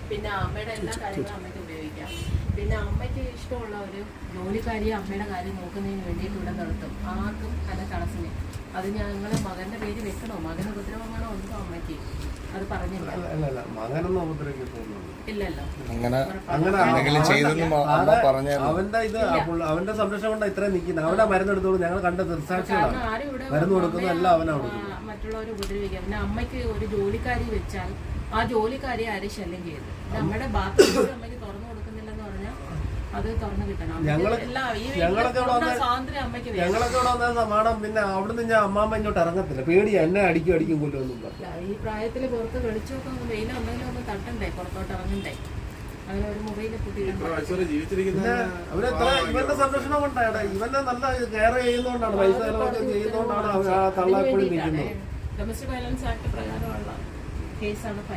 പിന്നെ അമ്മയുടെ എല്ലാ കാര്യങ്ങളും അമ്മയ്ക്ക് ഉപയോഗിക്കാം. പിന്നെ അമ്മയ്ക്ക് ഇഷ്ടമുള്ള ഒരു ജോലിക്കാരിയെ അമ്മയുടെ കാര്യം നോക്കുന്നതിന് വേണ്ടിയിട്ട് ഇവിടെ നിർത്തും. ആർക്കും അല്ല തടസ്സമേ. അത് ഞങ്ങൾ മകന്റെ പേര് വെക്കണോ, മകന് ഉപദ്രവമാണോ ഉണ്ടോ അമ്മയ്ക്ക് അത് പറഞ്ഞില്ല. ഇല്ലല്ലോ അവന്റെ സംരക്ഷണം കൊണ്ട് ഇത്രയും നിൽക്കുന്നത്. അവന്റെ മരുന്നെടുത്തോളൂ, ഞങ്ങൾ കണ്ട ദൃസാക്ഷികളാണ്. മരുന്ന് കൊടുക്കുന്ന എല്ലാം അവനാണ്. മറ്റുള്ളവർ ഉപദ്രവിക്കാം. പിന്നെ അമ്മയ്ക്ക് ഒരു ജോലിക്കാരി വെച്ചാൽ ആ ജോലിക്കാരിയെ ആരും ശല്യം ചെയ്തു. നമ്മുടെ ബാത്റൂം അമ്മയ്ക്ക് തുറന്നു കൊടുക്കുന്നില്ലെന്ന് പറഞ്ഞാൽ അത് തുറന്നു കിട്ടണം. ഞങ്ങളൊക്കെ ഇവിടെ സമാനം. പിന്നെ അവിടുന്ന് ഞാൻ അമ്മാമ്മ ഇങ്ങോട്ട് ഇറങ്ങത്തില്ല, പേടിയാ, എന്നെ അടിക്കും കൊല്ലൊന്നും. ഈ പ്രായത്തില് പുറത്ത് വെളിച്ചമൊക്കെ വെയിലും എന്തെങ്കിലും ഒന്ന് തട്ടണ്ടേ, പുറത്തോട്ട് ഇറങ്ങണ്ടേ. അങ്ങനെ ഒരു മൊബൈല് ഇവന്റെ സംരക്ഷണം കൊണ്ടാണ്, ഇവന്റെ നല്ല കെയർ ചെയ്യുന്നോണ്ടാണ്, പൈസ ചെയ്യുന്നോണ്ടാണ് തള്ള എപ്പോഴും നിൽക്കുന്നത്. ഡൊമസ്റ്റിക് വയലൻസ് ആക്ട് പ്രകാരമുള്ള കേസാണ്.